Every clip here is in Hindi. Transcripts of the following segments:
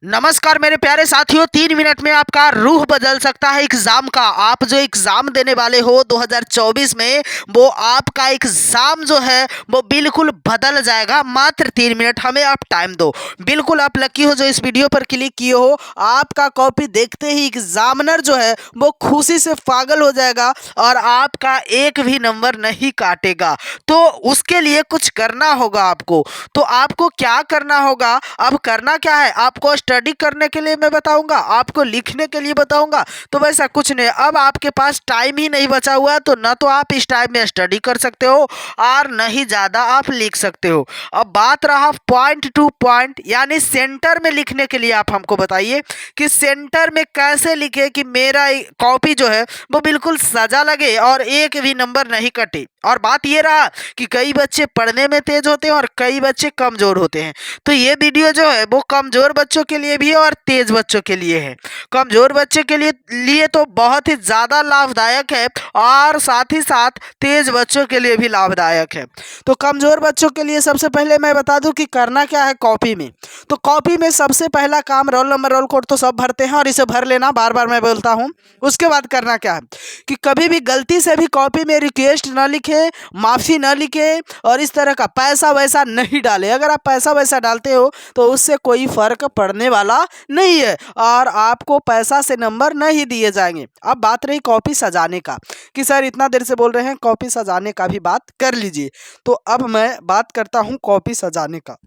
नमस्कार मेरे प्यारे साथियों, 3 मिनट में आपका रूह बदल सकता है एग्जाम का। आप जो एग्जाम देने वाले हो 2024 में, वो आपका एग्जाम जो है वो बिल्कुल बदल जाएगा। मात्र 3 मिनट हमें आप टाइम दो। बिल्कुल आप लकी हो जो इस वीडियो पर क्लिक किए हो। आपका कॉपी देखते ही एग्जामिनर जो है वो खुशी से पागल हो जाएगा और आपका एक भी नंबर नहीं काटेगा। तो उसके लिए कुछ करना होगा आपको। तो आपको क्या करना होगा? अब करना क्या है, आपको स्टडी करने के लिए मैं बताऊंगा, आपको लिखने के लिए बताऊंगा। तो वैसा कुछ नहीं, अब आपके पास टाइम ही नहीं बचा हुआ है, तो ना तो आप इस टाइम में स्टडी कर सकते हो और न ही ज़्यादा आप लिख सकते हो। अब बात रहा पॉइंट टू पॉइंट, यानी सेंटर में लिखने के लिए आप हमको बताइए कि सेंटर में कैसे लिखे कि मेरा कॉपी जो है वो बिल्कुल सजा लगे और एक भी नंबर नहीं कटे। और बात ये रहा कि कई बच्चे पढ़ने में तेज होते हैं और कई बच्चे कमज़ोर होते हैं। तो ये वीडियो जो है वो कमज़ोर बच्चों के लिए भी है और तेज बच्चों के लिए है। कमज़ोर बच्चे के लिए तो बहुत ही ज़्यादा लाभदायक है और साथ ही साथ तेज बच्चों के लिए भी लाभदायक है। तो कमज़ोर बच्चों के लिए सबसे पहले मैं बता दूं कि करना क्या है कॉपी में। तो कॉपी में सबसे पहला काम, रोल नंबर रोल कोड तो सब भरते हैं और इसे भर लेना, बार बार मैं बोलता हूँ। उसके बाद करना क्या है कि कभी भी गलती से भी कॉपी में रिक्वेस्ट ना लिखे, माफ़ी ना लिखे और इस तरह का पैसा वैसा नहीं डाले। अगर आप पैसा वैसा डालते हो तो उससे कोई फ़र्क पड़ने वाला नहीं है और आपको पैसा से नंबर नहीं दिए जाएंगे। अब बात रही कॉपी सजाने का कि सर इतना देर से बोल रहे हैं, कॉपी सजाने का भी बात कर लीजिए। तो अब मैं बात करता हूँ कॉपी सजाने का।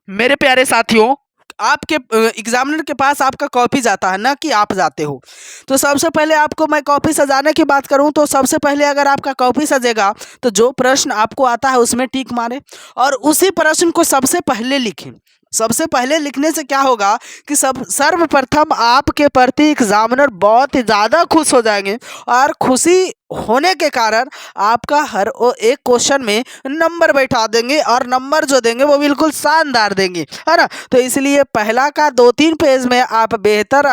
मेरे प्यारे साथियों, आपके एग्जामिनर के पास आपका कॉपी जाता है, ना कि आप जाते हो। तो सबसे पहले आपको मैं कॉपी सजाने की बात करूं तो सबसे पहले अगर आपका कॉपी सजेगा तो जो प्रश्न आपको आता है उसमें टिक मारें और उसी प्रश्न को सबसे पहले लिखें। सबसे पहले लिखने से क्या होगा कि सब सर्वप्रथम आपके प्रति एग्जामिनर बहुत ही ज़्यादा खुश हो जाएंगे और खुशी होने के कारण आपका हर एक क्वेश्चन में नंबर बैठा देंगे और नंबर जो देंगे वो बिल्कुल शानदार देंगे, है ना। तो इसलिए पहला का 2-3 पेज में आप बेहतर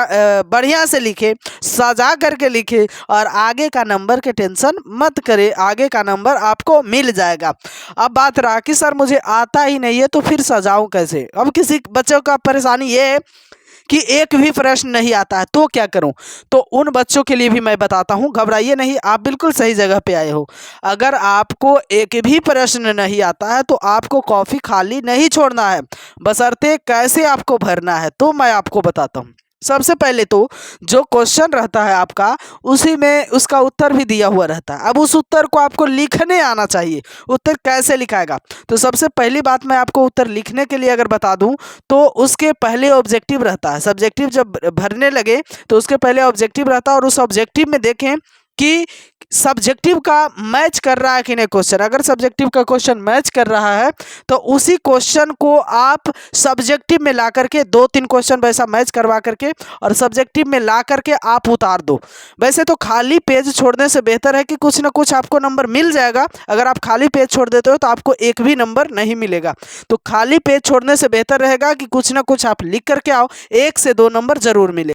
बढ़िया से लिखें, सजा करके लिखें और आगे का नंबर के टेंशन मत करें, आगे का नंबर आपको मिल जाएगा। अब बात रहा कि सर मुझे आता ही नहीं है तो फिर सजाऊं कैसे। अब किसी बच्चों का परेशानी ये है कि एक भी प्रश्न नहीं आता है तो क्या करूं। तो उन बच्चों के लिए भी मैं बताता हूं, घबराइए नहीं, आप बिल्कुल सही जगह पे आए हो। अगर आपको एक भी प्रश्न नहीं आता है तो आपको कॉपी खाली नहीं छोड़ना है, बशर्ते कैसे आपको भरना है तो मैं आपको बताता हूं। सबसे पहले तो जो क्वेश्चन रहता है आपका उसी में उसका उत्तर भी दिया हुआ रहता है। अब उस उत्तर को आपको लिखने आना चाहिए। उत्तर कैसे लिखाएगा, तो सबसे पहली बात मैं आपको उत्तर लिखने के लिए अगर बता दूं तो उसके पहले ऑब्जेक्टिव रहता है। सब्जेक्टिव जब भरने लगे तो उसके पहले ऑब्जेक्टिव रहता है और उस ऑब्जेक्टिव में देखें कि सब्जेक्टिव का मैच कर रहा है कि नहीं क्वेश्चन। अगर सब्जेक्टिव का क्वेश्चन मैच कर रहा है तो उसी क्वेश्चन को आप सब्जेक्टिव में ला करके 2-3 क्वेश्चन वैसा मैच करवा करके और सब्जेक्टिव में ला करके आप उतार दो। वैसे तो खाली पेज छोड़ने से बेहतर है कि कुछ ना कुछ आपको नंबर मिल जाएगा। अगर आप खाली पेज छोड़ देते हो तो आपको एक भी नंबर नहीं मिलेगा। तो खाली पेज छोड़ने से बेहतर रहेगा कि कुछ ना कुछ आप लिख करके आओ, 1 से 2 नंबर जरूर मिले।